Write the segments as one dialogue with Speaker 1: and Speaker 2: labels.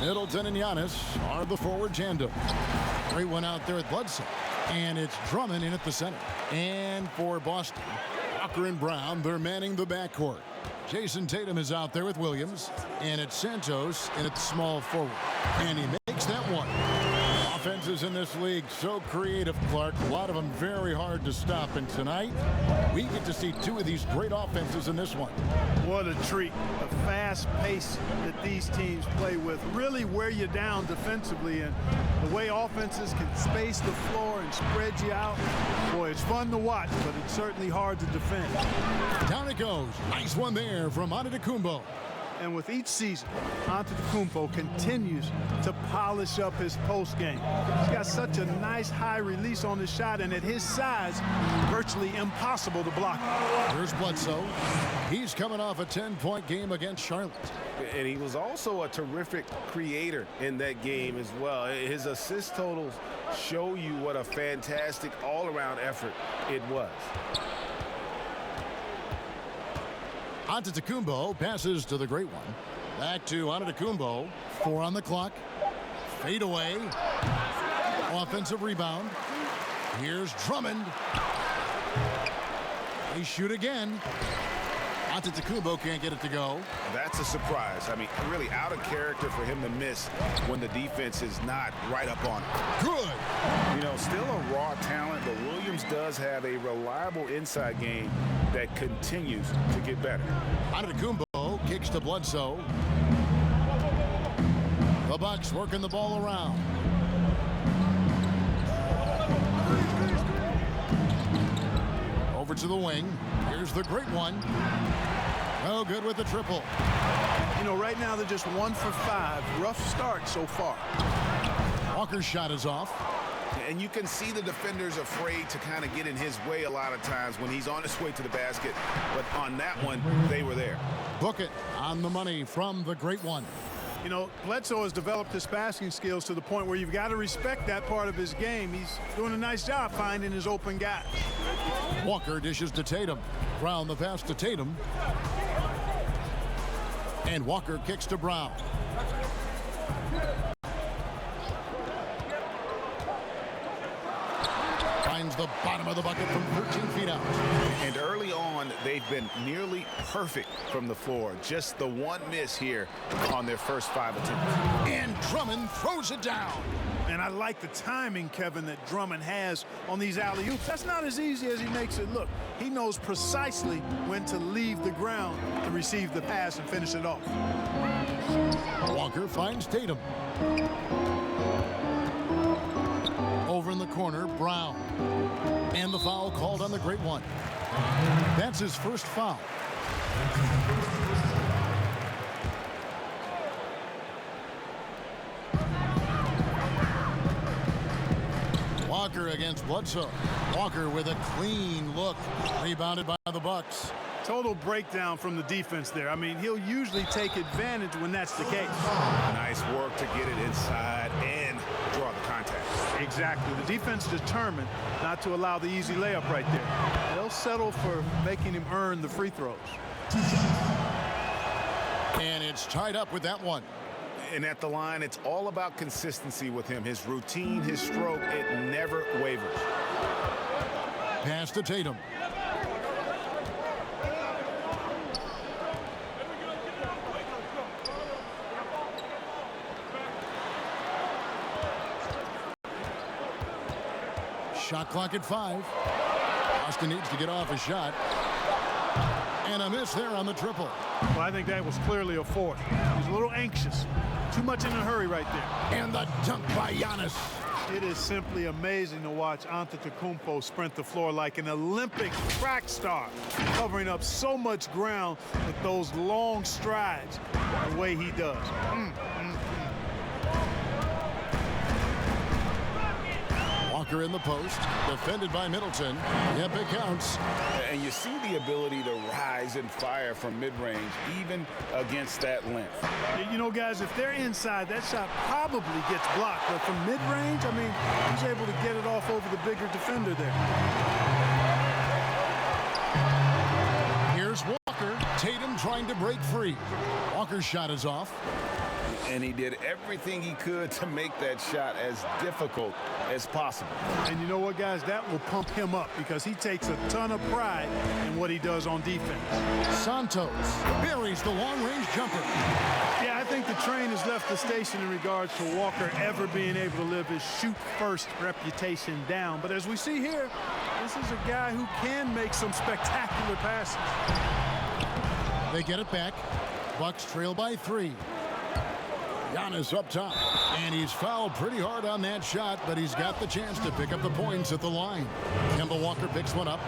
Speaker 1: Middleton and Giannis are the forward tandem. Great one out there at Bledsoe. And it's Drummond in at the center. And for Boston, Walker and Brown, they're manning the backcourt. Jason Tatum is out there with Williams. And it's Santos in at the small forward. And he makes that one. Offenses in this league so creative, Clark. A lot of them very hard to stop. And tonight, we get to see two of these great offenses in this one.
Speaker 2: What a treat. The fast pace that these teams play with really wear you down defensively. And the way offenses can space the floor and spread you out, boy, it's fun to watch, but it's certainly hard to defend.
Speaker 1: Down it goes. Nice one there from Antetokounmpo.
Speaker 2: And with each season, Antetokounmpo continues to polish up his post game. He's got such a nice high release on his shot, and at his size, virtually impossible to block.
Speaker 1: Here's Bledsoe. He's coming off a 10-point game against Charlotte.
Speaker 3: And he was also a terrific creator in that game as well. His assist totals show you what a fantastic all-around effort it was.
Speaker 1: Antetokounmpo passes to the great one. Back to Antetokounmpo. 4 on the clock. Fade away. Offensive rebound. Here's Drummond. They shoot again. Antetokounmpo can't get it to go.
Speaker 3: That's a surprise. I mean, really out of character for him to miss when the defense is not right up on him.
Speaker 1: Good.
Speaker 3: You know, still a raw talent, but Williams does have a reliable inside game that continues to get better.
Speaker 1: Antetokounmpo kicks to Bledsoe. The Bucks working the ball around. Over to the wing. Here's the great one. No good with the triple.
Speaker 2: You know, right now they're just 1 for 5. Rough start so far.
Speaker 1: Walker's shot is off.
Speaker 3: And you can see the defenders afraid to kind of get in his way a lot of times when he's on his way to the basket. But on that one, they were there.
Speaker 1: Book it on the money from the great one.
Speaker 2: You know, Bledsoe has developed his passing skills to the point where you've got to respect that part of his game. He's doing a nice job finding his open guys.
Speaker 1: Walker dishes to Tatum. Brown the pass to Tatum. And Walker kicks to Brown. Finds the bottom of the bucket from 13 feet out.
Speaker 3: And early on, they've been nearly perfect from the floor. Just the one miss here on their first 5 attempts.
Speaker 1: And Drummond throws it down.
Speaker 2: And I like the timing, Kevin, that Drummond has on these alley-oops. That's not as easy as he makes it look. He knows precisely when to leave the ground to receive the pass and finish it off.
Speaker 1: Walker finds Tatum. Over in the corner, Brown. And the foul called on the great one. That's his first foul. Walker against Bledsoe. Walker with a clean look. Rebounded by the Bucks.
Speaker 2: Total breakdown from the defense there. I mean, he'll usually take advantage when that's the case.
Speaker 3: Nice work to get it inside and draw the contact.
Speaker 2: Exactly. The defense determined not to allow the easy layup right there. They'll settle for making him earn the free throws.
Speaker 1: And it's tied up with that one.
Speaker 3: And at the line, it's all about consistency with him. His routine, his stroke, it never wavers.
Speaker 1: Pass to Tatum. Shot clock at 5. Boston needs to get off a shot. And a miss there on the triple.
Speaker 2: Well, I think that was clearly a fourth. He's a little anxious. Too much in a hurry right there.
Speaker 1: And the dunk by Giannis.
Speaker 2: It is simply amazing to watch Antetokounmpo sprint the floor like an Olympic track star, covering up so much ground with those long strides the way he does.
Speaker 1: Walker in the post, defended by Middleton. Yep, it counts.
Speaker 3: And you see the ability to rise and fire from mid-range, even against that length.
Speaker 2: You know, guys, if they're inside, that shot probably gets blocked. But from mid-range, I mean, he's able to get it off over the bigger defender there.
Speaker 1: Here's Walker. Tatum trying to break free. Walker's shot is off.
Speaker 3: And he did everything he could to make that shot as difficult as possible.
Speaker 2: And you know what, guys? That will pump him up because he takes a ton of pride in what he does on defense.
Speaker 1: Santos buries the long-range jumper.
Speaker 2: Yeah, I think the train has left the station in regards to Walker ever being able to live his shoot-first reputation down. But as we see here, this is a guy who can make some spectacular passes.
Speaker 1: They get it back. Bucks trail by 3. Giannis up top, and he's fouled pretty hard on that shot, but he's got the chance to pick up the points at the line. Kemba Walker picks one up.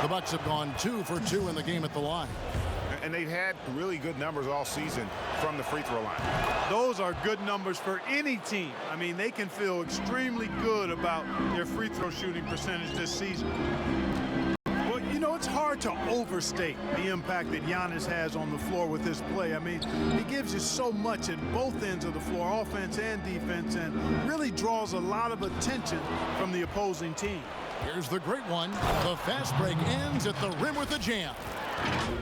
Speaker 1: The Bucks have gone 2 for 2 in the game at the line.
Speaker 4: And they've had really good numbers all season from the free throw line.
Speaker 2: Those are good numbers for any team. I mean, they can feel extremely good about their free throw shooting percentage this season. Well, you know, it's hard to overstate the impact that Giannis has on the floor with his play. I mean, he gives you so much at both ends of the floor, offense and defense, and really draws a lot of attention from the opposing team.
Speaker 1: Here's the great one. The fast break ends at the rim with a jam.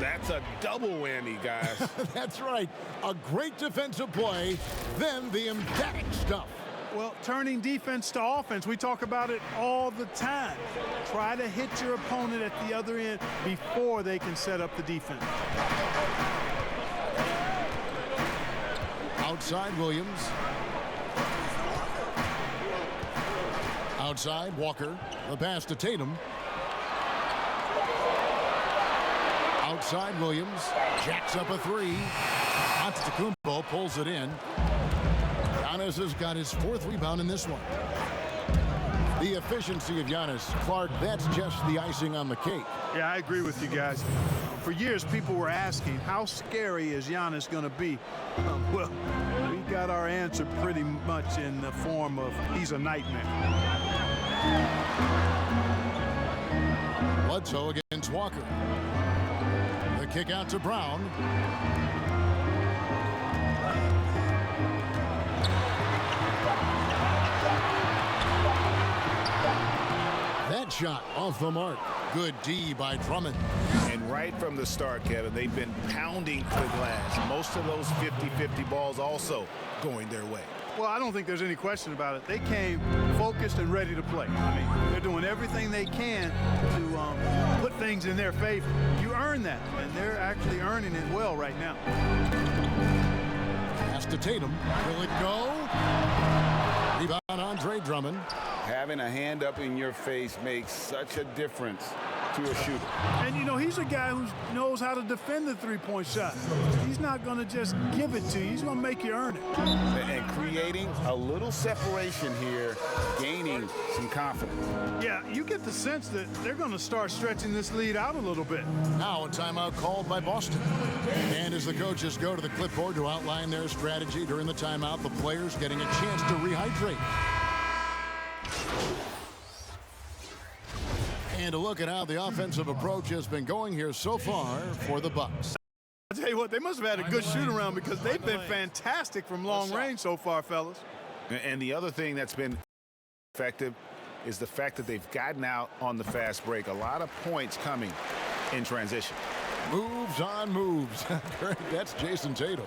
Speaker 3: That's a double whammy, guys.
Speaker 1: That's right. A great defensive play, then the emphatic stuff.
Speaker 2: Well, turning defense to offense, we talk about it all the time. Try to hit your opponent at the other end before they can set up the defense.
Speaker 1: Outside Williams. Outside Walker. The pass to Tatum. Outside Williams. Jacks up a 3. Antetokounmpo pulls it in. Giannis has got his 4th rebound in this one. The efficiency of Giannis, Clark, that's just the icing on the cake.
Speaker 2: Yeah, I agree with you guys. For years, people were asking, how scary is Giannis going to be? Well, we got our answer pretty much in the form of he's a nightmare.
Speaker 1: Bledsoe against Walker. The kick out to Brown. That shot off the mark. Good D by Drummond.
Speaker 3: And right from the start, Kevin, they've been pounding the glass. Most of those 50-50 balls also going their way.
Speaker 2: Well, I don't think there's any question about it. They came focused and ready to play. I mean, they're doing everything they can to put things in their favor. You earn that, and they're actually earning it well right now.
Speaker 1: Pass to Tatum. Will it go? Rebound Andre Drummond.
Speaker 3: Having a hand up in your face makes such a difference to a shooter.
Speaker 2: And, you know, he's a guy who knows how to defend the three-point shot. He's not going to just give it to you. He's going to make you earn it.
Speaker 3: And creating a little separation here, gaining some confidence.
Speaker 2: Yeah, you get the sense that they're going to start stretching this lead out a little bit.
Speaker 1: Now a timeout called by Boston. And as the coaches go to the clipboard to outline their strategy during the timeout, the players getting a chance to rehydrate. And a look at how the offensive approach has been going here so far for the Bucks.
Speaker 2: I tell you what, they must have had a good shoot-around because they've been fantastic from long range so far, fellas.
Speaker 3: And the other thing that's been effective is the fact that they've gotten out on the fast break. A lot of points coming in transition.
Speaker 1: Moves on moves. That's Jason Tatum.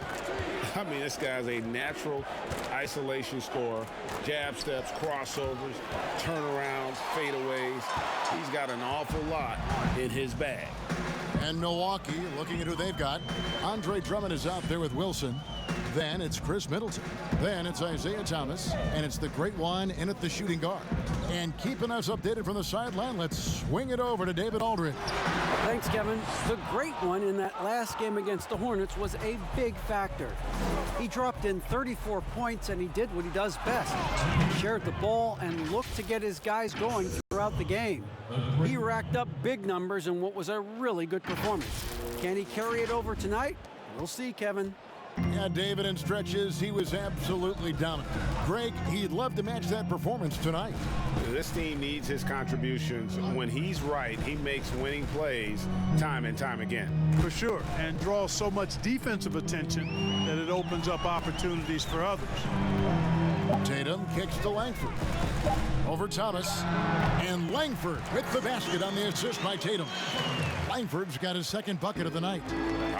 Speaker 3: I mean, this guy's a natural isolation scorer. Jab steps, crossovers, turnarounds, fadeaways. He's got an awful lot in his bag.
Speaker 1: And Milwaukee, looking at who they've got. Andre Drummond is out there with Wilson. Then it's Chris Middleton. Then it's Isaiah Thomas. And it's the great one in at the shooting guard. And keeping us updated from the sideline, let's swing it over to David Aldridge.
Speaker 5: Thanks, Kevin. The great one in that last game against the Hornets was a big factor. He dropped in 34 points, and he did what he does best. He shared the ball and looked to get his guys going throughout the game. He racked up big numbers in what was a really good performance. Can he carry it over tonight? We'll see, Kevin.
Speaker 1: Yeah, David, in stretches, he was absolutely dominant. Greg, he'd love to match that performance tonight.
Speaker 3: This team needs his contributions. When he's right, he makes winning plays time and time again.
Speaker 2: For sure, and draws so much defensive attention that it opens up opportunities for others.
Speaker 1: Tatum kicks to Langford. Over Thomas. And Langford with the basket on the assist by Tatum. Langford's got his second bucket of the night.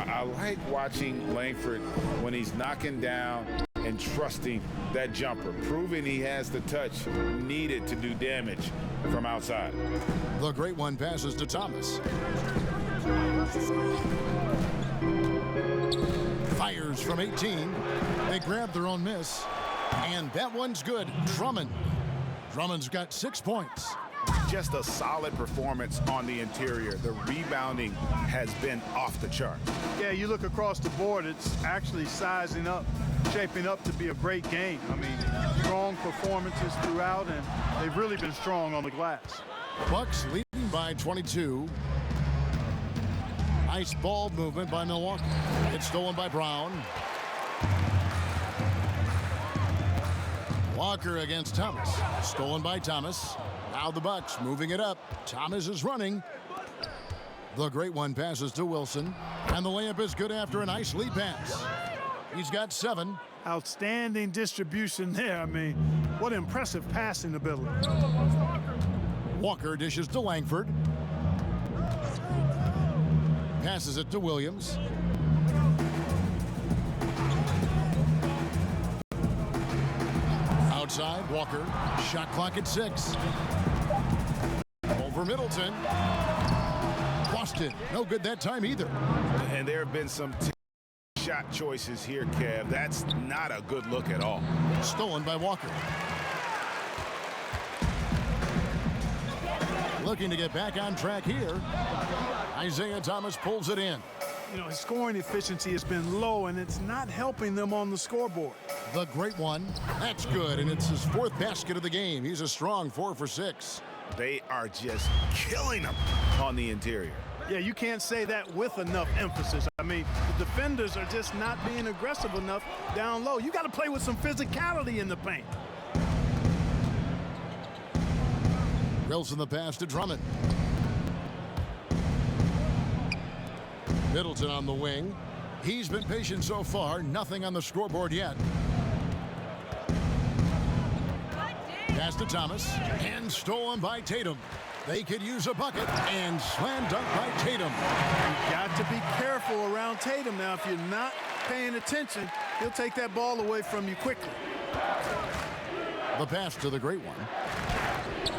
Speaker 3: I like watching Langford when he's knocking down and trusting that jumper, proving he has the touch needed to do damage from outside.
Speaker 1: The great one passes to Thomas. Fires from 18. They grab their own miss. And that one's good. Drummond. Drummond's got 6 points.
Speaker 4: Just a solid performance on the interior. The rebounding has been off the chart.
Speaker 2: Yeah, you look across the board, it's actually sizing up, shaping up to be a great game. I mean, strong performances throughout, and they've really been strong on the glass.
Speaker 1: Bucks leading by 22. Nice ball movement by Milwaukee. It's stolen by Brown. Walker against Thomas. Stolen by Thomas. Now the Bucks moving it up. Thomas is running. The great one passes to Wilson. And the layup is good after a nice lead pass. He's got 7.
Speaker 2: Outstanding distribution there. I mean, what impressive passing ability.
Speaker 1: Walker dishes to Langford. Passes it to Williams. Outside, Walker. Shot clock at 6. Over Middleton. Boston. No good that time either.
Speaker 4: And there have been some shot choices here, Kev. That's not a good look at all.
Speaker 1: Stolen by Walker. Looking to get back on track here. Isaiah Thomas pulls it in.
Speaker 2: You know, his scoring efficiency has been low, and it's not helping them on the scoreboard.
Speaker 1: The great one. That's good, and it's his 4th basket of the game. He's a strong 4 for 6.
Speaker 4: They are just killing them on the interior.
Speaker 2: Yeah, you can't say that with enough emphasis. I mean, the defenders are just not being aggressive enough down low. You got to play with some physicality in the paint.
Speaker 1: Wilson the pass to Drummond. Middleton on the wing. He's been patient so far. Nothing on the scoreboard yet. Pass to Thomas. And stolen by Tatum. They could use a bucket. And slam dunk by Tatum.
Speaker 2: You've got to be careful around Tatum now. If you're not paying attention, he'll take that ball away from you quickly.
Speaker 1: The pass to the great one.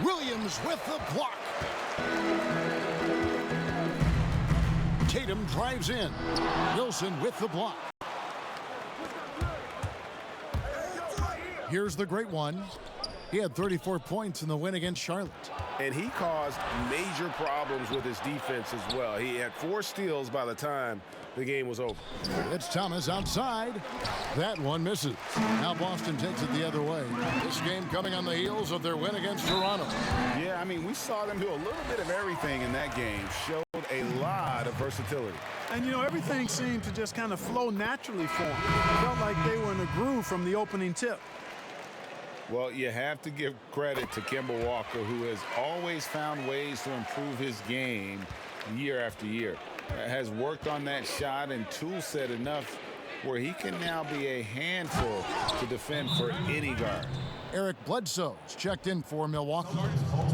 Speaker 1: Williams with the block. Tatum drives in. Wilson with the block. Here's the great one. He had 34 points in the win against Charlotte.
Speaker 3: And he caused major problems with his defense as well. He had 4 steals by the time the game was over.
Speaker 1: It's Thomas outside. That one misses. Now Boston takes it the other way. This game coming on the heels of their win against Toronto.
Speaker 4: Yeah, I mean, we saw them do a little bit of everything in that game. Showed a lot of versatility.
Speaker 2: And, you know, everything seemed to just kind of flow naturally for them. Felt like they were in a groove from the opening tip.
Speaker 3: Well, you have to give credit to Kemba Walker, who has always found ways to improve his game year after year. Has worked on that shot and tool set enough where he can now be a handful to defend for any guard.
Speaker 1: Eric Bledsoe's checked in for Milwaukee.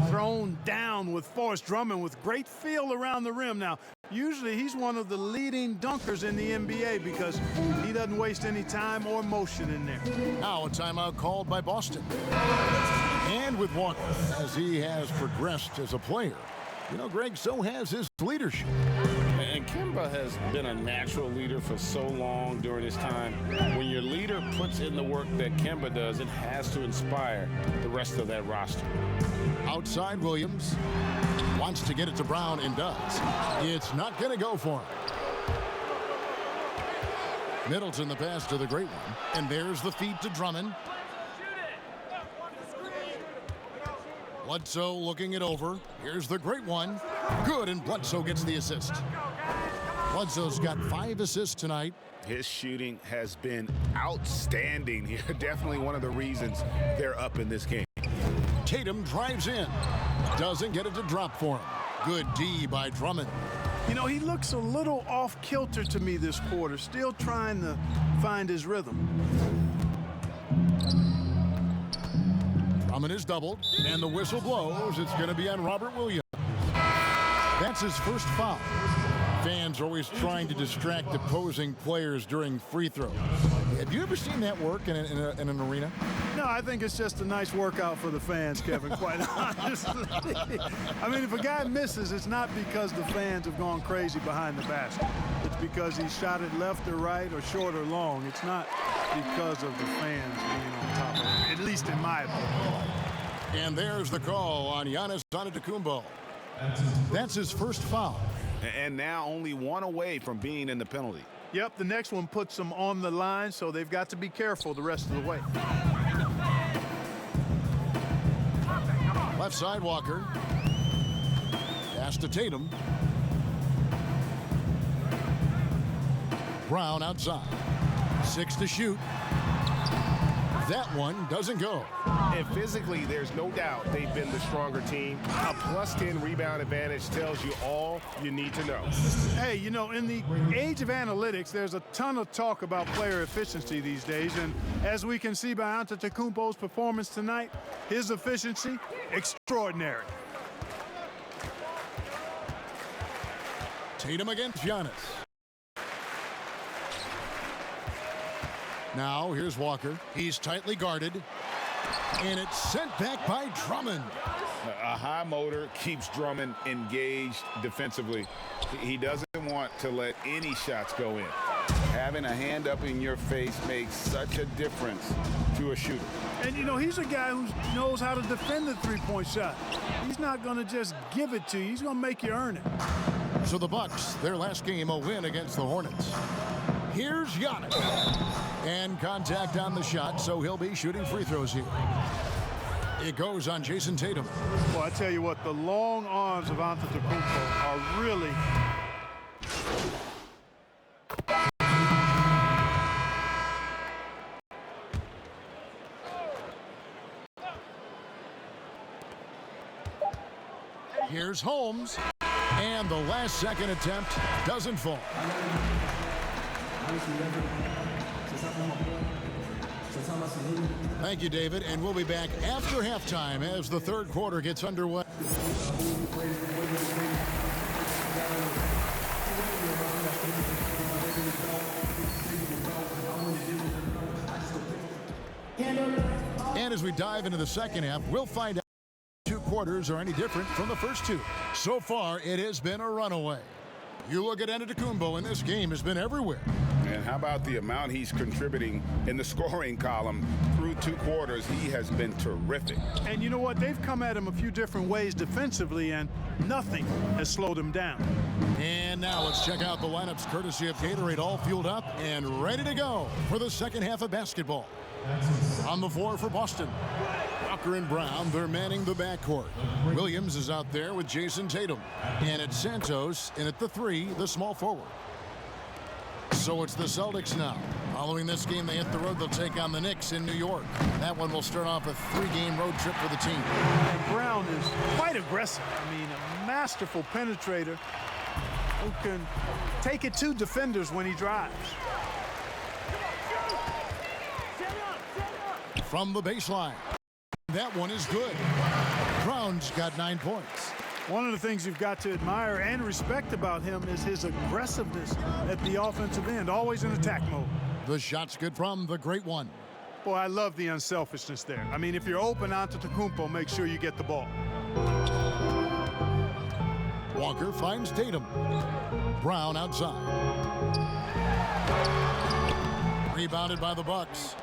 Speaker 2: Thrown down with Forrest Drummond with great feel around the rim. Now, usually he's one of the leading dunkers in the NBA because he doesn't waste any time or motion in there.
Speaker 1: Now a timeout called by Boston. And with Walker, as he has progressed as a player, you know, Greg, so has his leadership.
Speaker 3: And Kemba has been a natural leader for so long during his time. When your leader puts in the work that Kemba does, it has to inspire the rest of that roster.
Speaker 1: Outside, Williams wants to get it to Brown and does. It's not going to go for him. Middleton the pass to the great one. And there's the feed to Drummond. Bledsoe looking it over. Here's the great one. Good, and Bledsoe gets the assist. Bledsoe's got 5 assists tonight.
Speaker 4: His shooting has been outstanding here. Definitely one of the reasons they're up in this game.
Speaker 1: Tatum drives in. Doesn't get it to drop for him. Good D by Drummond.
Speaker 2: You know, he looks a little off kilter to me this quarter, still trying to find his rhythm.
Speaker 1: Drummond is doubled, and the whistle blows. It's going to be on Robert Williams. That's his first foul. Fans are always trying to distract opposing players during free throws. Have you ever seen that work in an arena?
Speaker 2: No, I think it's just a nice workout for the fans, Kevin, quite honestly. I mean, if a guy misses, it's not because the fans have gone crazy behind the basket. It's because he shot it left or right or short or long. It's not because of the fans being on top of it, at least in my opinion.
Speaker 1: And there's the call on Giannis Antetokounmpo. That's his first foul.
Speaker 4: And now only one away from being in the penalty.
Speaker 2: Yep, the next one puts them on the line, so they've got to be careful the rest of the way.
Speaker 1: Left side, Walker. Pass to Tatum. Brown outside. 6 to shoot. That one doesn't go.
Speaker 6: And physically, there's no doubt they've been the stronger team. A +10 rebound advantage tells you all you need to know.
Speaker 2: Hey, you know, in the age of analytics, there's a ton of talk about player efficiency these days. And as we can see by Antetokounmpo's performance tonight, his efficiency, extraordinary.
Speaker 1: Tatum against Giannis. Now, here's Walker. He's tightly guarded. And it's sent back by Drummond.
Speaker 3: A high motor keeps Drummond engaged defensively. He doesn't want to let any shots go in. Having a hand up in your face makes such a difference to a shooter.
Speaker 2: And, you know, he's a guy who knows how to defend the three-point shot. He's not going to just give it to you. He's going to make you earn it.
Speaker 1: So the Bucks, their last game, a win against the Hornets. Here's Giannis. And contact on the shot, so he'll be shooting free throws here. It goes on Jason Tatum.
Speaker 2: Well, I tell you what, the long arms of Antetokounmpo are really...
Speaker 1: Here's Holmes. And the last second attempt doesn't fall. Thank you, David, and we'll be back after halftime as the third quarter gets underway. And as we dive into the second half, we'll find out if 2 quarters are any different from the first 2. So far, it has been a runaway. You look at Antetokounmpo, and this game has been everywhere.
Speaker 4: And how about the amount he's contributing in the scoring column through 2 quarters? He has been terrific.
Speaker 2: And you know what? They've come at him a few different ways defensively, and nothing has slowed him down.
Speaker 1: And now let's check out the lineups courtesy of Gatorade, all fueled up and ready to go for the second half of basketball. On the floor for Boston, Walker and Brown, they're manning the backcourt. Williams is out there with Jason Tatum. And it's Santos, and at the 3, the small forward. So it's the Celtics now. Following this game, they hit the road. They'll take on the Knicks in New York. That one will start off a 3-game road trip for the team.
Speaker 2: And Brown is quite aggressive. I mean, a masterful penetrator who can take it to defenders when he drives.
Speaker 1: From the baseline. That one is good. Brown's got 9 points.
Speaker 2: One of the things you've got to admire and respect about him is his aggressiveness at the offensive end, always in attack mode.
Speaker 1: The shot's good from the great one.
Speaker 2: Boy, I love the unselfishness there. I mean, if you're open Antetokounmpo, make sure you get the ball.
Speaker 1: Walker finds Tatum. Brown outside. Rebounded by the Bucks.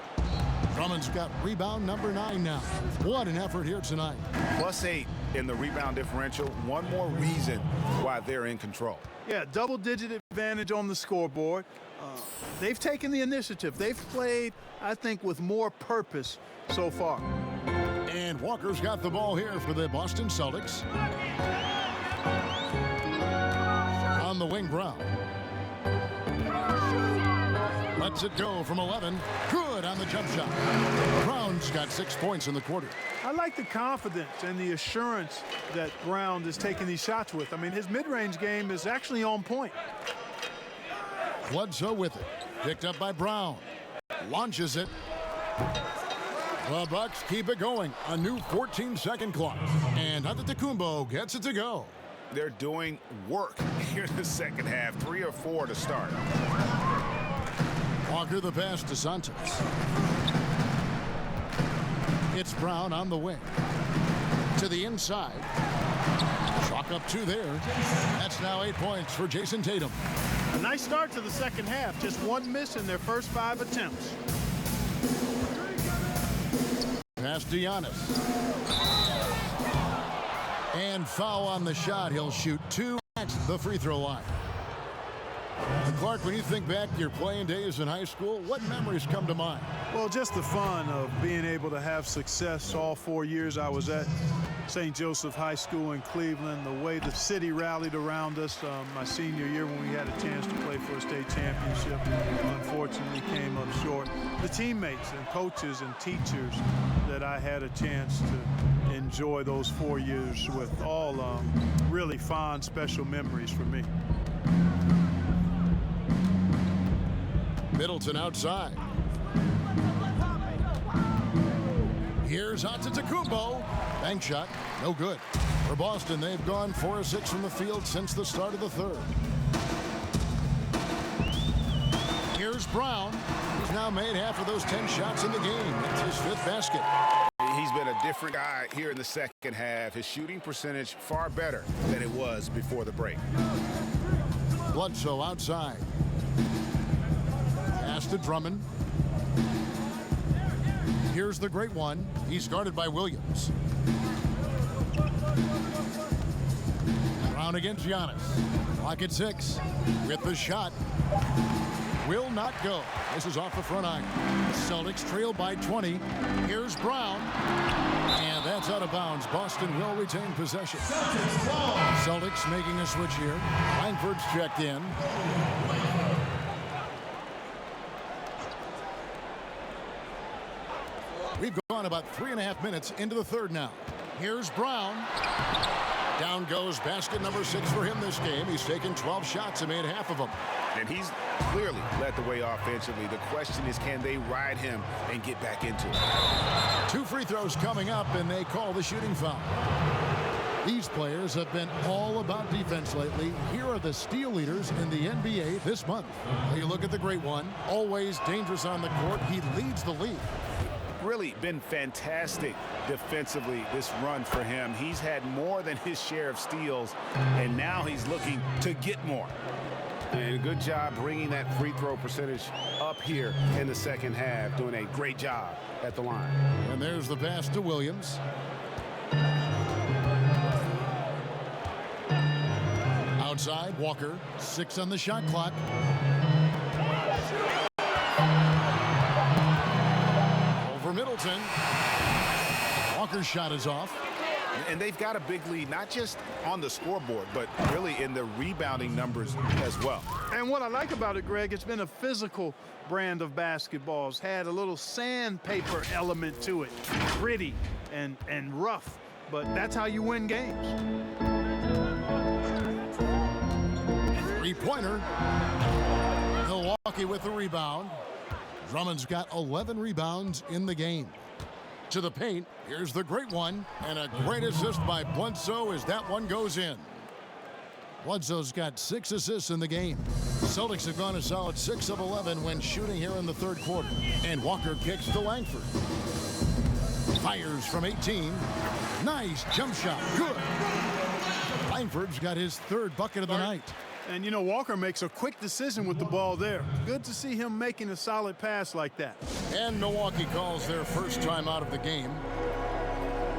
Speaker 1: Drummond's got rebound number 9 now. What an effort here tonight.
Speaker 4: +8 in the rebound differential. One more reason why they're in control.
Speaker 2: Yeah, double-digit advantage on the scoreboard. They've taken the initiative. They've played, I think, with more purpose so far.
Speaker 1: And Walker's got the ball here for the Boston Celtics. On the wing, Brown. Lets it go from 11. Good on the jump shot. Brown's got 6 points in the quarter.
Speaker 2: I like the confidence and the assurance that Brown is taking these shots with. I mean, his mid-range game is actually on point.
Speaker 1: Bledsoe with it. Picked up by Brown. Launches it. The Bucks keep it going. A new 14-second clock. And Antetokounmpo gets it to go.
Speaker 4: They're doing work here in the second half. 3 or 4 to start.
Speaker 1: Walker the pass to Santos. It's Brown on the wing. To the inside. Chalk up 2 there. That's now 8 points for Jason Tatum.
Speaker 2: A nice start to the second half. Just 1 miss in their first 5 attempts.
Speaker 1: Pass to Giannis. And foul on the shot. He'll shoot 2 at the free throw line. And Clark, when you think back to your playing days in high school, what memories come to mind?
Speaker 2: Well, just the fun of being able to have success all 4 years I was at St. Joseph High School in Cleveland, the way the city rallied around us my senior year when we had a chance to play for a state championship. Unfortunately came up short. The teammates and coaches and teachers that I had a chance to enjoy those 4 years with, all really fond, special memories for me.
Speaker 1: Middleton outside. Here's Antetokounmpo. Bank shot, no good. For Boston, they've gone 4 of 6 from the field since the start of the third. Here's Brown. He's now made half of those 10 shots in the game. It's his 5th basket.
Speaker 4: He's been a different guy here in the second half. His shooting percentage far better than it was before the break.
Speaker 1: Bledsoe outside. Pass to Drummond. Here's the great one. He's guarded by Williams. Brown against Giannis. Clock at 6. With the shot. Will not go. This is off the front iron. The Celtics trail by 20. Here's Brown. And that's out of bounds. Boston will retain possession. Celtics making a switch here. Langford's checked in. We've gone about 3.5 minutes into the third now. Here's Brown. Down goes basket number 6 for him this game. He's taken 12 shots and made half of them.
Speaker 4: And he's clearly led the way offensively. The question is, can they ride him and get back into it?
Speaker 1: 2 free throws coming up, and they call the shooting foul. These players have been all about defense lately. Here are the steal leaders in the NBA this month. You look at the great one. Always dangerous on the court. He leads the league.
Speaker 4: Really been fantastic defensively this run for him. He's had more than his share of steals, and now he's looking to get more. And a good job bringing that free throw percentage up here in the second half, doing a great job at the line.
Speaker 1: And there's the pass to Williams. Outside, Walker, 6 on the shot clock. Over Middleton. Walker's shot is off.
Speaker 4: And they've got a big lead, not just on the scoreboard, but really in the rebounding numbers as well.
Speaker 2: And what I like about it, Greg, it's been a physical brand of basketball. It's had a little sandpaper element to it. Gritty and rough, but that's how you win games.
Speaker 1: Three-pointer. Milwaukee with the rebound. Drummond's got 11 rebounds in the game. To the paint, here's the great one, and a great assist by Bledsoe as that one goes in. Bledsoe's got 6 assists in the game. Celtics have gone a solid 6 of 11 when shooting here in the third quarter. And Walker kicks to Langford. Fires from 18. Nice jump shot. Good. Langford's got his 3rd bucket of the night.
Speaker 2: And, you know, Walker makes a quick decision with the ball there. Good to see him making a solid pass like that.
Speaker 1: And Milwaukee calls their first time out of the game.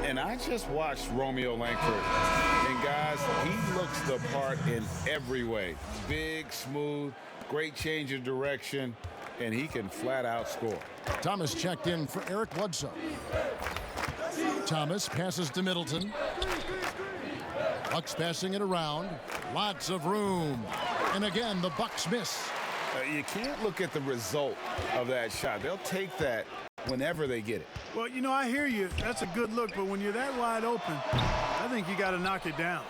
Speaker 3: And I just watched Romeo Langford. And, guys, he looks the part in every way. Big, smooth, great change of direction, and he can flat out score.
Speaker 1: Thomas checked in for Eric Bledsoe. Thomas passes to Middleton. Bucks passing it around. Lots of room. And again, the Bucks miss.
Speaker 3: You can't look at the result of that shot. They'll take that whenever they get it.
Speaker 2: Well, you know, I hear you. That's a good look, but when you're that wide open, I think you got to knock it down.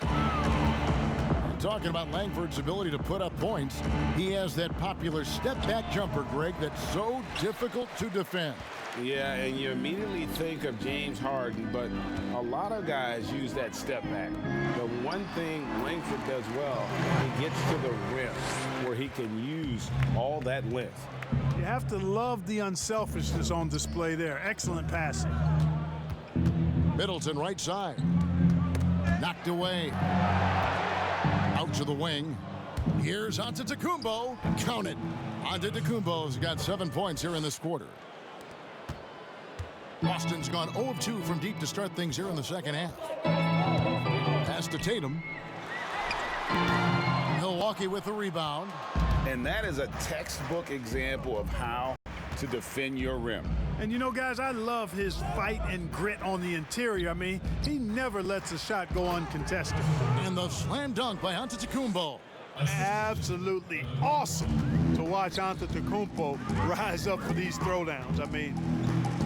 Speaker 1: talking about Langford's ability to put up points, he has that popular step-back jumper, Greg, that's so difficult to defend.
Speaker 3: Yeah, and you immediately think of James Harden, but a lot of guys use that step back. The one thing Langford does well, he gets to the rim where he can use all that length.
Speaker 2: You have to love the unselfishness on display there. Excellent passing.
Speaker 1: Middleton right side. Knocked away. Out to the wing. Here's Antetokounmpo. Count it. Antetokounmpo's got 7 points here in this quarter. Boston's gone 0 of 2 from deep to start things here in the second half. Pass to Tatum. Milwaukee with the rebound.
Speaker 3: And that is a textbook example of how to defend your rim.
Speaker 2: And you know, guys, I love his fight and grit on the interior. I mean, he never lets a shot go uncontested.
Speaker 1: And the slam dunk by Antetokounmpo.
Speaker 2: Absolutely awesome to watch Antetokounmpo rise up for these throwdowns. I mean,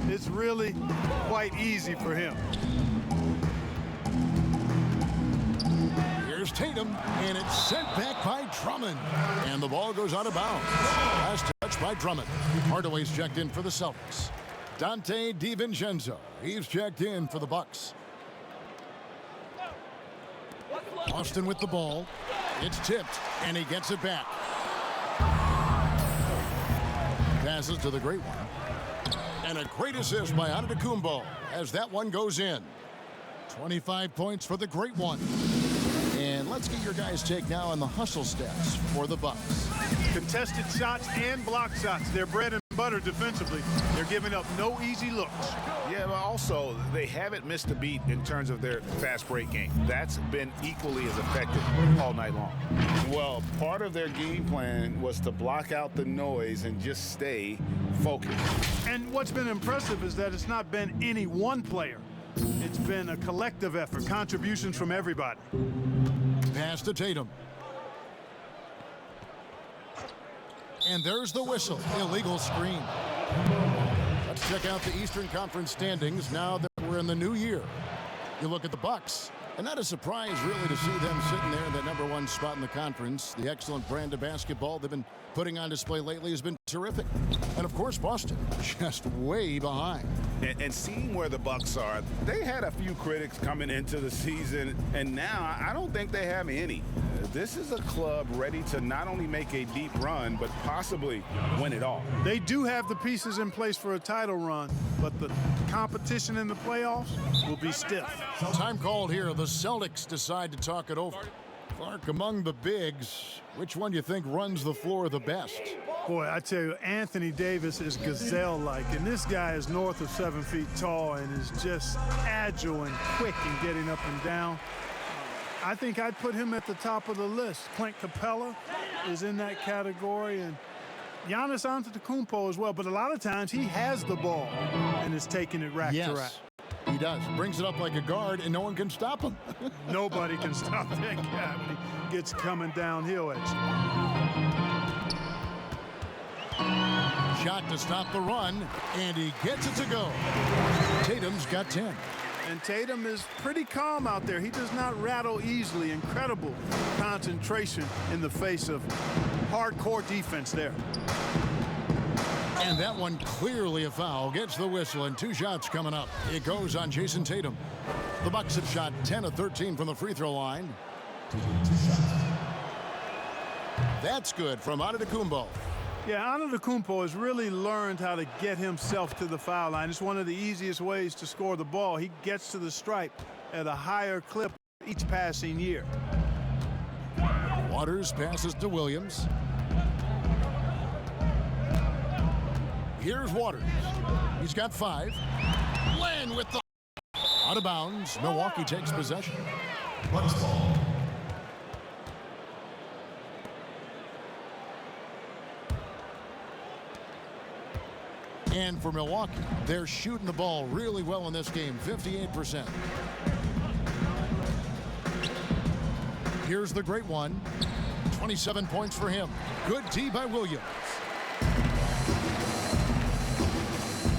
Speaker 2: it's really quite easy for him.
Speaker 1: Here's Tatum, and it's sent back by Drummond. And the ball goes out of bounds. Last touch by Drummond. Hardaway's checked in for the Celtics. Dante DiVincenzo, he's checked in for the Bucks. Boston with the ball. It's tipped, and he gets it back. Passes to the great one. And a great assist by Antetokounmpo as that one goes in. 25 points for the great one. And let's get your guys' take now on the hustle stats for the Bucks.
Speaker 2: Contested shots and block shots. They're bread and butter defensively. They're giving up no easy looks.
Speaker 4: Yeah, but also they haven't missed a beat in terms of their fast break game. That's been equally as effective all night long.
Speaker 3: Well, part of their game plan was to block out the noise and just stay focused.
Speaker 2: And what's been impressive is that it's not been any one player. It's been a collective effort, contributions from everybody.
Speaker 1: Pass to Tatum. And there's the whistle. Illegal screen. Let's check out the Eastern Conference standings now that we're in the new year. You look at the Bucks, and not a surprise really to see them sitting there in that #1 spot in the conference. The excellent brand of basketball they've been putting on display lately has been terrific. And of course, Boston just way behind.
Speaker 4: And seeing where the Bucks are, they had a few critics coming into the season, and now I don't think they have any. This is a club ready to not only make a deep run, but possibly win it all.
Speaker 2: They do have the pieces in place for a title run, but the competition in the playoffs will be stiff.
Speaker 1: Time called here. The Celtics decide to talk it over. Clark, among the bigs, which one do you think runs the floor the best?
Speaker 2: Boy, I tell you, Anthony Davis is gazelle-like, and this guy is north of 7 feet tall and is just agile and quick in getting up and down. I think I'd put him at the top of the list. Clint Capella is in that category, and Giannis Antetokounmpo as well. But a lot of times he has the ball and is taking it rack to rack.
Speaker 1: He does. Brings it up like a guard, and no one can stop him.
Speaker 2: Nobody can stop that guy when he gets coming downhill at you.
Speaker 1: Shot to stop the run, and he gets it to go. Tatum's got 10.
Speaker 2: And Tatum is pretty calm out there. He does not rattle easily. Incredible concentration in the face of hardcore defense there.
Speaker 1: And that one clearly a foul. Gets the whistle, and 2 shots coming up. It goes on Jason Tatum. The Bucks have shot 10 of 13 from the free throw line. That's good from Antetokounmpo.
Speaker 2: Yeah, Antetokounmpo has really learned how to get himself to the foul line. It's one of the easiest ways to score the ball. He gets to the stripe at a higher clip each passing year.
Speaker 1: Waters passes to Williams. Here's Waters. He's got 5. Len with the out of bounds. Milwaukee takes possession. Bucks ball. And for Milwaukee, they're shooting the ball really well in this game, 58%. Here's the great one. 27 points for him. Good D by Williams.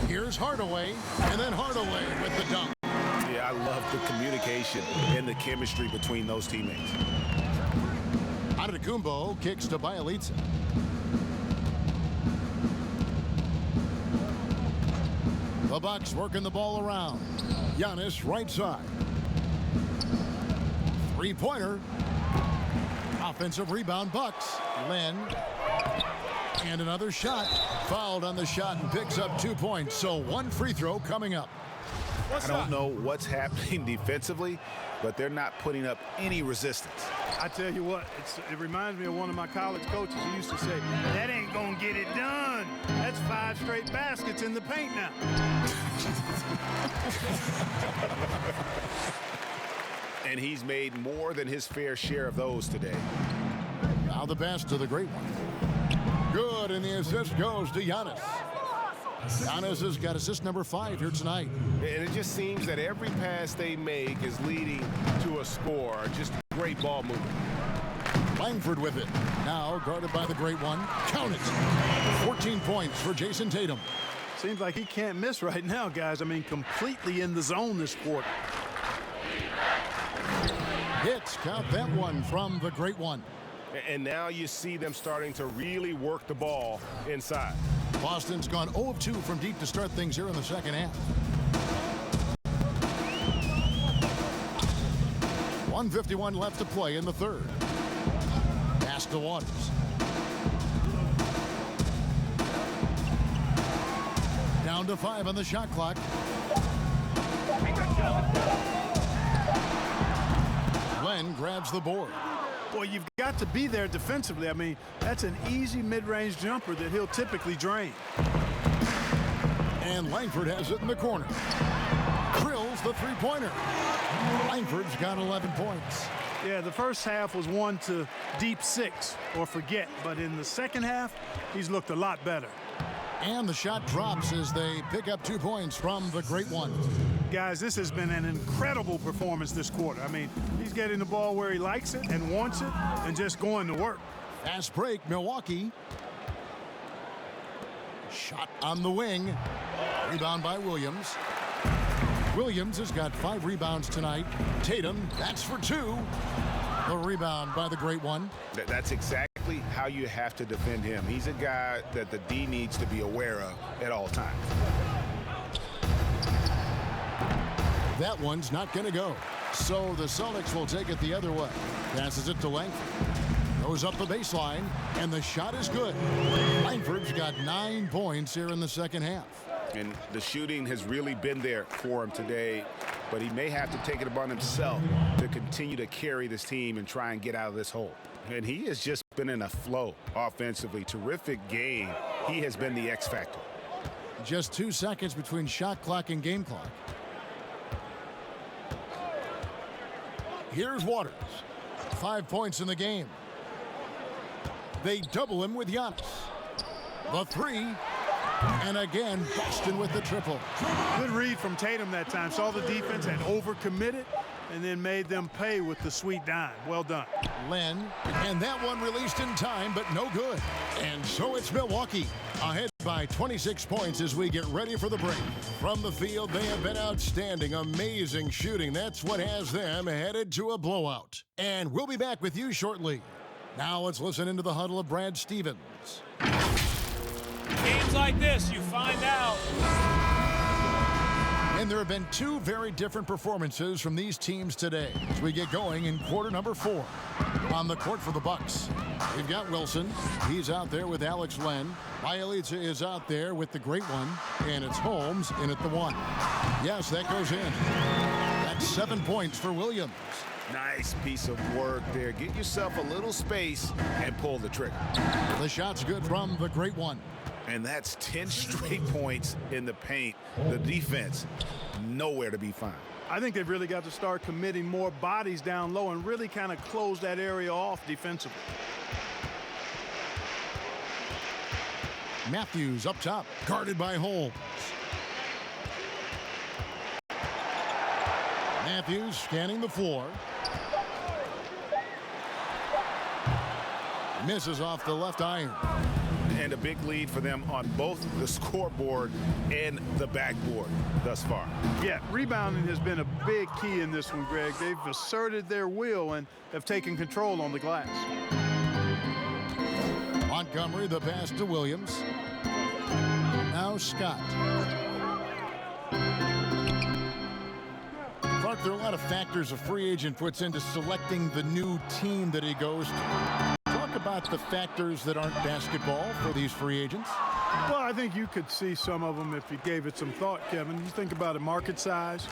Speaker 1: Here's Hardaway, and then Hardaway with the dunk.
Speaker 4: Yeah, I love the communication and the chemistry between those teammates.
Speaker 1: Antetokounmpo kicks to Bjelica. The Bucks working the ball around. Giannis right side. Three-pointer. Offensive rebound, Bucks. Len. And another shot. Fouled on the shot and picks up 2 points. So one free throw coming up.
Speaker 4: I don't know what's happening defensively, but they're not putting up any resistance.
Speaker 2: I tell you what, it reminds me of one of my college coaches who used to say, that ain't gonna get it done. That's 5 straight baskets in the paint now.
Speaker 4: And he's made more than his fair share of those today.
Speaker 1: Now the pass to the great one. Good, and the assist goes to Giannis. Giannis has got assist number 5 here tonight.
Speaker 6: And it just seems that every pass they make is leading to a score. Just great ball movement.
Speaker 1: Langford with it. Now guarded by the great one. Count it. 14 points for Jason Tatum.
Speaker 2: Seems like he can't miss right now, guys. I mean, completely in the zone this quarter.
Speaker 1: Hits, count that one from the great one.
Speaker 6: And now you see them starting to really work the ball inside.
Speaker 1: Boston's gone 0 of 2 from deep to start things here in the second half. 1:51 left to play in the third. Pass to Waters. Down to 5 on the shot clock. Len grabs the board.
Speaker 2: Boy, you've got to be there defensively. I mean, that's an easy mid-range jumper that he'll typically drain.
Speaker 1: And Langford has it in the corner. Drills the three-pointer. Langford's got 11 points.
Speaker 2: Yeah, the first half was 1 to deep 6 or forget. But in the second half, he's looked a lot better.
Speaker 1: And the shot drops as they pick up 2 points from the great one.
Speaker 2: Guys, this has been an incredible performance this quarter. I mean, he's getting the ball where he likes it and wants it and just going to work.
Speaker 1: Fast break, Milwaukee. Shot on the wing. Rebound by Williams. Williams has got 5 rebounds tonight. Tatum, that's for 2. The rebound by the great one.
Speaker 4: That's exactly how you have to defend him. He's a guy that the D needs to be aware of at all times.
Speaker 1: That one's not going to go. So the Celtics will take it the other way. Passes it to Langford. Goes up the baseline, and the shot is good. Langford's got 9 points here in the second half.
Speaker 4: And the shooting has really been there for him today, but he may have to take it upon himself to continue to carry this team and try and get out of this hole. And he has just been in a flow offensively. Terrific game. He has been the X factor.
Speaker 1: Just 2 seconds between shot clock and game clock. Here's Waters. 5 points in the game. They double him with Giannis. The 3. And again, Boston with the triple.
Speaker 2: Good read from Tatum that time. Saw the defense had overcommitted and then made them pay with the sweet dime. Well done.
Speaker 1: Len, and that one released in time, but no good. And so it's Milwaukee ahead by 26 points as we get ready for the break. From the field, they have been outstanding, amazing shooting. That's what has them headed to a blowout. And we'll be back with you shortly. Now let's listen into the huddle of Brad Stevens.
Speaker 7: Games like this, you find out.
Speaker 1: And there have been 2 very different performances from these teams today as we get going in quarter number 4. On the court for the Bucks, we've got Wilson. He's out there with Alex Len. Bjelica is out there with the great one, and it's Holmes in at the 1. Yes, that goes in. That's 7 points for Williams.
Speaker 4: Nice piece of work there. Get yourself a little space and pull the trigger.
Speaker 1: The shot's good from the great one.
Speaker 4: And that's 10 straight points in the paint. The defense, nowhere to be found.
Speaker 2: I think they've really got to start committing more bodies down low and really kind of close that area off defensively.
Speaker 1: Matthews up top, guarded by Holmes. Matthews scanning the floor. Misses off the left iron.
Speaker 4: And a big lead for them on both the scoreboard and the backboard thus far.
Speaker 2: Yeah, rebounding has been a big key in this one, Greg. They've asserted their will and have taken control on the glass.
Speaker 1: Montgomery, the pass to Williams. Now Scott. Clark, there are a lot of factors a free agent puts into selecting the new team that he goes to. Talk about the factors that aren't basketball for these free agents.
Speaker 2: Well, I think you could see some of them if you gave it some thought, Kevin. You think about a market size,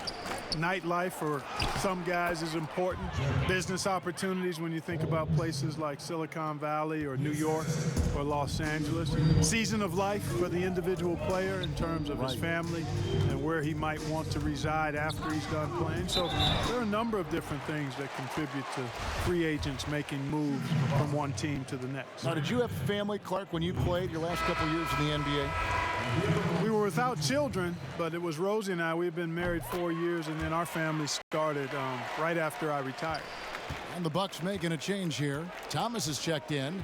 Speaker 2: nightlife for some guys is important. Business opportunities when you think about places like Silicon Valley or New York or Los Angeles. Season of life for the individual player in terms of his family and where he might want to reside after he's done playing. So there are a number of different things that contribute to free agents making moves from one team to the next.
Speaker 1: Now, did you have family, Clark, when you played your last couple years in the NBA?
Speaker 2: We were without children, but it was Rosie and I. We've been married 4 years, and then our family started right after I retired.
Speaker 1: And the Bucks making a change here. Thomas is checked in.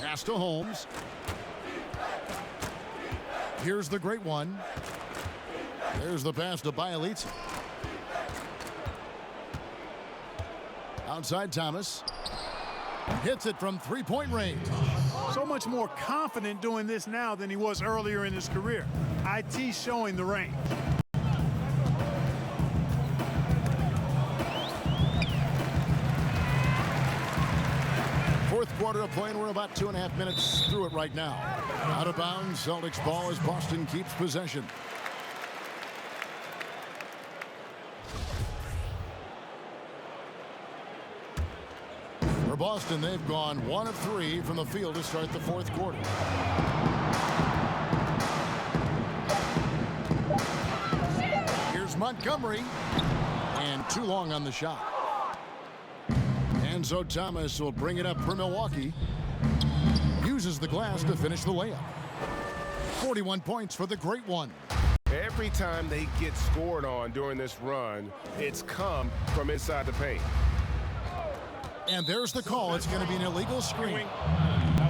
Speaker 1: Pass to Holmes. Here's the great one. There's the pass to Bielitsa. Outside Thomas. Hits it from three-point range.
Speaker 2: So much more confident doing this now than he was earlier in his career. IT showing the range.
Speaker 1: Fourth quarter of play, and we're about 2.5 minutes through it right now. Out of bounds, Celtics ball as Boston keeps possession. For Boston, they've gone 1 of 3 from the field to start the fourth quarter. Here's Montgomery, and too long on the shot. And so Thomas will bring it up for Milwaukee. Uses the glass to finish the layup. 41 points for the great one.
Speaker 6: Every time they get scored on during this run, it's come from inside the paint.
Speaker 1: And there's the call. It's going to be an illegal screen.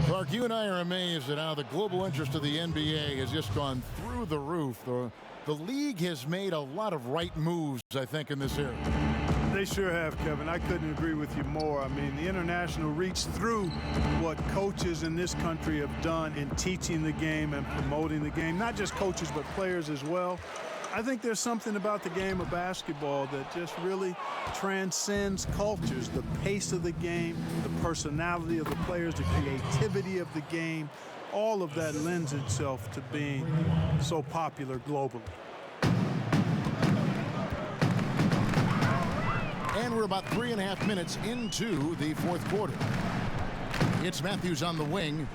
Speaker 1: Clark, you and I are amazed at how the global interest of the NBA has just gone through the roof. The league has made a lot of right moves, I think, in this area.
Speaker 2: They sure have, Kevin. I couldn't agree with you more. I mean, the international reach through what coaches in this country have done in teaching the game and promoting the game. Not just coaches, but players as well. I think there's something about the game of basketball that just really transcends cultures. The pace of the game, the personality of the players, the creativity of the game, all of that lends itself to being so popular globally.
Speaker 1: And we're about 3.5 minutes into the fourth quarter. It's Matthews on the wing.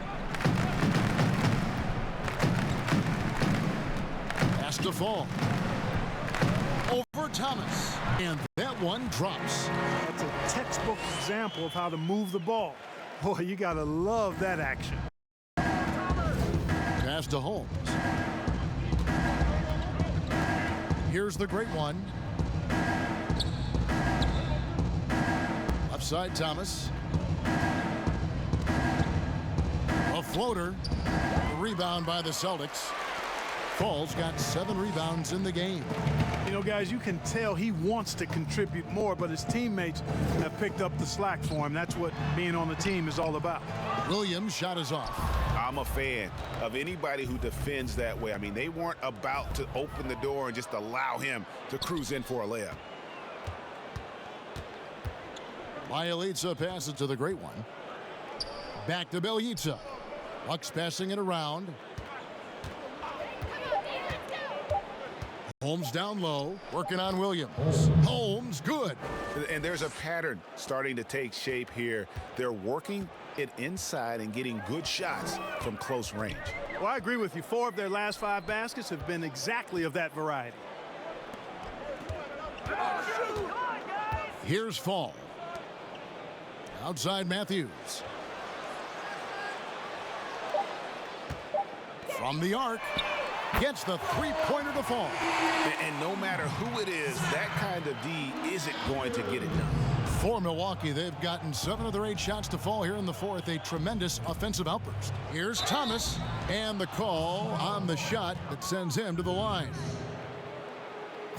Speaker 1: Has to fall. Over Thomas. And that one drops.
Speaker 2: That's a textbook example of how to move the ball. Boy, you got to love that action.
Speaker 1: Pass to Holmes. Here's the great one. Left side Thomas. A floater. A rebound by the Celtics. Fall's got 7 rebounds in the game.
Speaker 2: You know, guys, you can tell he wants to contribute more, but his teammates have picked up the slack for him. That's what being on the team is all about.
Speaker 1: Williams' shot is off.
Speaker 4: I'm a fan of anybody who defends that way. I mean, they weren't about to open the door and just allow him to cruise in for a layup.
Speaker 1: Bielitsa passes to the great one. Back to Bielitsa. Bucks passing it around. Holmes down low, working on Williams. Holmes, good.
Speaker 4: And there's a pattern starting to take shape here. They're working it inside and getting good shots from close range.
Speaker 2: Well, I agree with you. 4 of their last 5 baskets have been exactly of that variety.
Speaker 1: Here's Fall. Outside Matthews. From the arc. Gets the three-pointer to fall.
Speaker 4: And no matter who it is, that kind of D isn't going to get it done.
Speaker 1: For Milwaukee, they've gotten 7 of their 8 shots to fall here in the fourth. A tremendous offensive outburst. Here's Thomas, and the call on the shot that sends him to the line.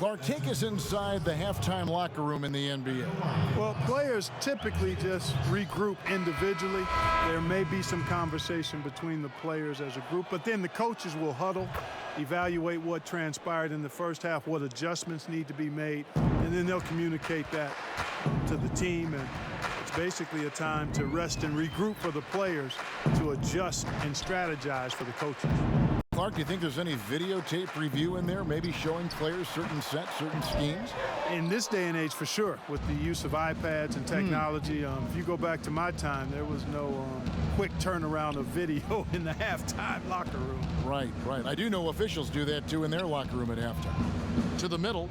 Speaker 1: Clark, take us inside the halftime locker room in the NBA.
Speaker 2: Well, players typically just regroup individually. There may be some conversation between the players as a group, but then the coaches will huddle, evaluate what transpired in the first half, what adjustments need to be made, and then they'll communicate that to the team. And it's basically a time to rest and regroup for the players to adjust and strategize for the coaches.
Speaker 1: Clark, do you think there's any videotape review in there, maybe showing players certain sets, certain schemes?
Speaker 2: In this day and age, for sure, with the use of iPads and technology, if you go back to my time, there was no quick turnaround of video in the halftime locker room.
Speaker 1: Right, right. I do know officials do that, too, in their locker room at halftime. To the middle,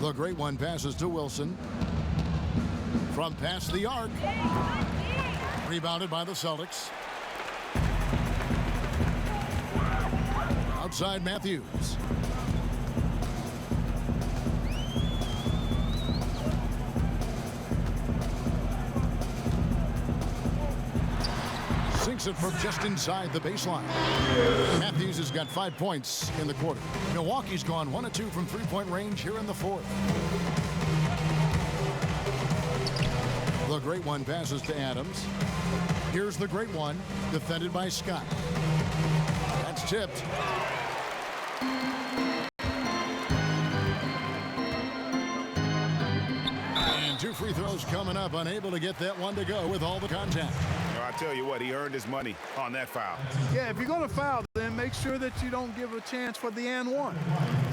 Speaker 1: the great one passes to Wilson. From past the arc. Rebounded by the Celtics. Outside Matthews. Sinks it from just inside the baseline. Matthews has got 5 points in the quarter. Milwaukee's gone 1 of 2 from three-point range here in the fourth. The great one passes to Adams. Here's the great one, defended by Scott. That's tipped. And 2 free throws coming up, unable to get that one to go with all the contact.
Speaker 4: I tell you what, he earned his money on that foul.
Speaker 2: Yeah, if you're going to foul, then make sure that you don't give a chance for the and one.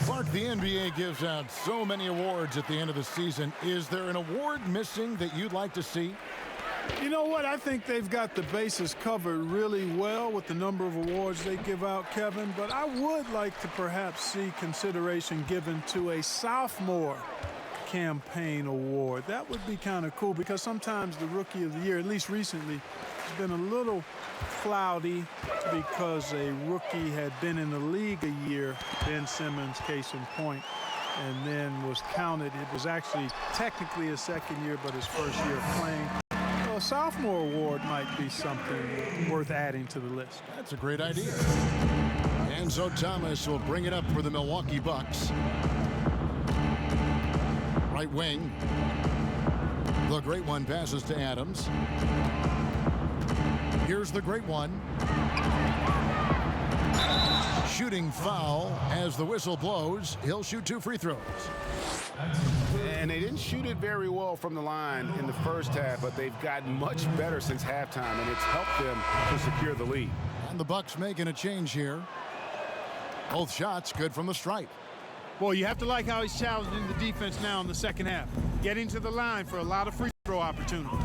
Speaker 1: Clark, the NBA gives out so many awards at the end of the season. Is there an award missing that you'd like to see?
Speaker 2: You know what? I think they've got the bases covered really well with the number of awards they give out, Kevin. But I would like to perhaps see consideration given to a sophomore campaign award. That would be kind of cool because sometimes the rookie of the year, at least recently, has been a little cloudy because a rookie had been in the league a year, Ben Simmons, case in point, and then was counted. It was actually technically his second year, but his first year of playing. So a sophomore award might be something worth adding to the list.
Speaker 1: That's a great idea. Enzo Thomas will bring it up for the Milwaukee Bucks. Right wing. The great one passes to Adams. Here's the great one. Shooting foul as the whistle blows. He'll shoot 2 free throws.
Speaker 4: And they didn't shoot it very well from the line in the first half, but they've gotten much better since halftime, and it's helped them to secure the lead.
Speaker 1: And the Bucks making a change here. Both shots good from the stripe.
Speaker 2: Boy, you have to like how he's challenging the defense now in the second half. Getting to the line for a lot of free throw opportunities.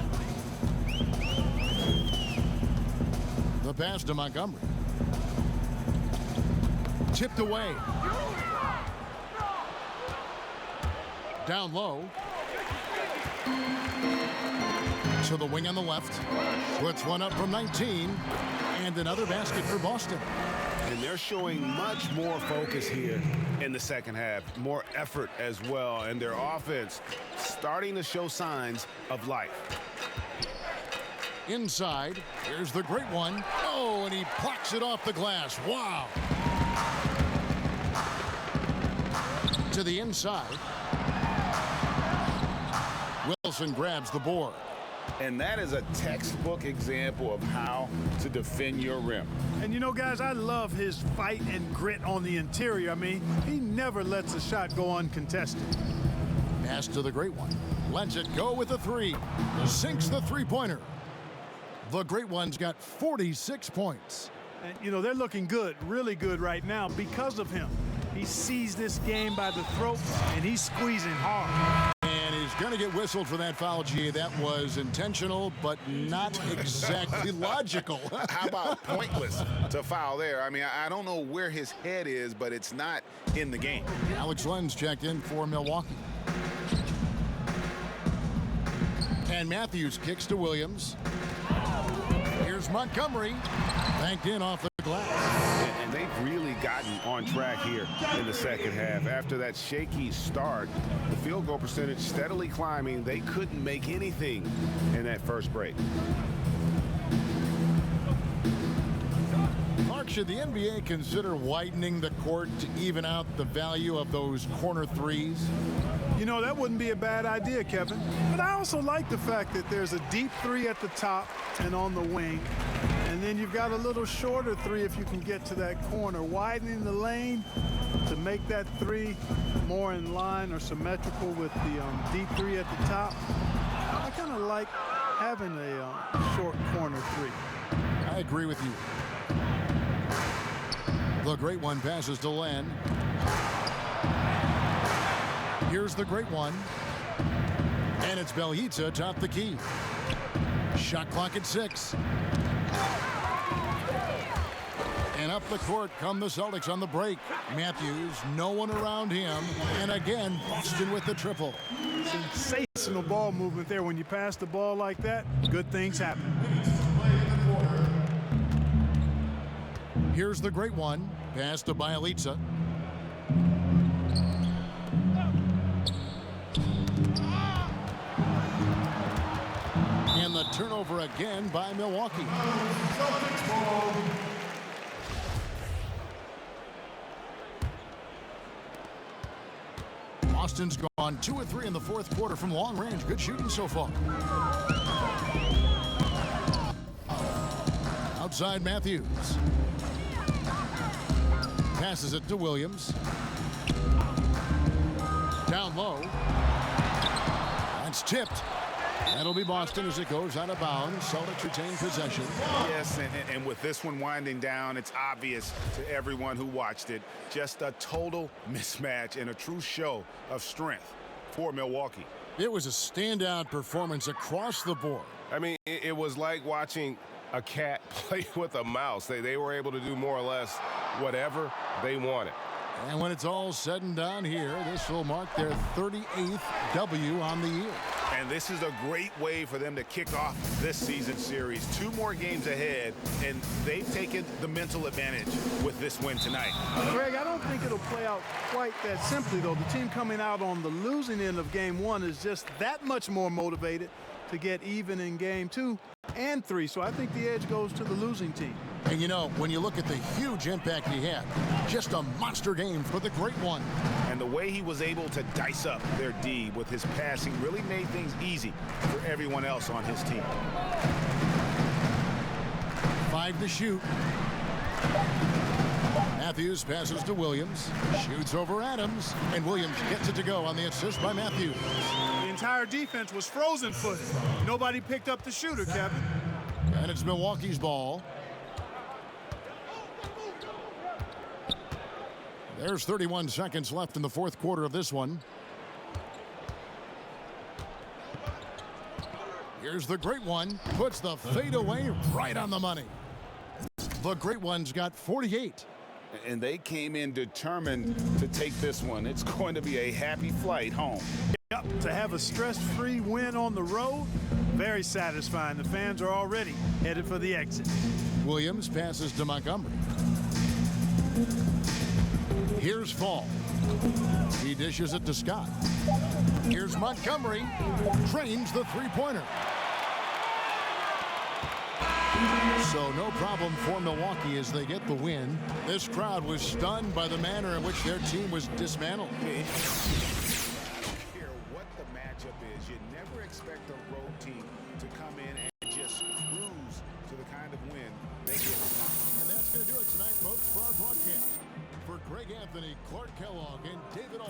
Speaker 1: The pass to Montgomery. Tipped away. Down low. To the wing on the left. Puts one up from 19. And another basket for Boston.
Speaker 4: And they're showing much more focus here in the second half, more effort as well, and their offense starting to show signs of life.
Speaker 1: Inside, here's the great one. Oh, and he plucks it off the glass. Wow. To the inside. Wilson grabs the board.
Speaker 3: And that is a textbook example of how to defend your rim.
Speaker 2: And you know, guys, I love his fight and grit on the interior. I mean, he never lets a shot go uncontested.
Speaker 1: Pass to the great one. Lets it go with a 3. Sinks the three-pointer. The great one's got 46 points.
Speaker 2: And, you know, they're looking good, really good right now because of him. He sees this game by the throat, and he's squeezing hard.
Speaker 1: And he's going to get whistled for that foul, G. That was intentional, but not exactly logical.
Speaker 3: How about pointless to foul there? I mean, I don't know where his head is, but it's not in the game.
Speaker 1: Alex Lenz checked in for Milwaukee. And Matthews kicks to Williams. Here's Montgomery. Banked in off the glass.
Speaker 4: And they've really gotten on track here in the second half. After that shaky start, the field goal percentage steadily climbing. They couldn't make anything in that first break.
Speaker 1: Clark, Should the NBA consider widening the court to even out the value of those corner threes?
Speaker 2: You know, that wouldn't be a bad idea, Kevin. But I also like the fact that there's a deep three at the top and on the wing. And then you've got a little shorter three if you can get to that corner. Widening the lane to make that three more in line or symmetrical with the deep three at the top. I kind of like having a short corner three.
Speaker 1: I agree with you. The great one passes to Len. Here's the great one. And it's Bjelica atop the key. Shot clock at 6. And up the court come the Celtics on the break. Matthews, no one around him. And again, Boston with the triple.
Speaker 2: Sensational ball movement there. When you pass the ball like that, good things happen.
Speaker 1: Here's the great one. Pass to Bjelica. And the turnover again by Milwaukee. Boston's gone 2 of 3 in the fourth quarter from long range. Good shooting so far. Outside Matthews. Passes it to Williams. Down low. That's tipped. That'll be Boston as it goes out of bounds. Celtics retain possession.
Speaker 4: Yes, and with this one winding down, it's obvious to everyone who watched it. Just a total mismatch and a true show of strength for Milwaukee.
Speaker 1: It was a standout performance across the board.
Speaker 6: I mean, it was like watching a cat play with a mouse. They were able to do more or less whatever they wanted.
Speaker 1: And when it's all said and done here, this will mark their 38th W on the year.
Speaker 4: And this is a great way for them to kick off this season series. 2 more games ahead, and they've taken the mental advantage with this win tonight.
Speaker 2: Greg, I don't think it'll play out quite that simply, though. The team coming out on the losing end of game 1 is just that much more motivated to get even in game 2 and 3. So I think the edge goes to the losing team.
Speaker 1: And you know, when you look at the huge impact he had, just a monster game for the great one.
Speaker 4: And the way he was able to dice up their D with his passing really made things easy for everyone else on his team.
Speaker 1: 5 to shoot. Matthews passes to Williams. Shoots over Adams. And Williams gets it to go on the assist by Matthews.
Speaker 2: The entire defense was frozen-footed. Nobody picked up the shooter, Kevin.
Speaker 1: And it's Milwaukee's ball. There's 31 seconds left in the fourth quarter of this one. Here's the great one. Puts the fadeaway right on the money. The great one's got 48.
Speaker 4: And they came in determined to take this one. It's going to be a happy flight home.
Speaker 2: Yep, to have a stress-free win on the road, very satisfying. The fans are already headed for the exit.
Speaker 1: Williams passes to Montgomery. Here's Fall. He dishes it to Scott. Here's Montgomery. Trains the three-pointer. So no problem for Milwaukee as they get the win. This crowd was stunned by the manner in which their team was dismantled.
Speaker 4: I don't care what the matchup is, you never expect a road team to come in and just cruise to the kind of win they get tonight.
Speaker 1: And that's going to do it tonight, folks, for our broadcast. For Greg Anthony, Clark Kellogg, and David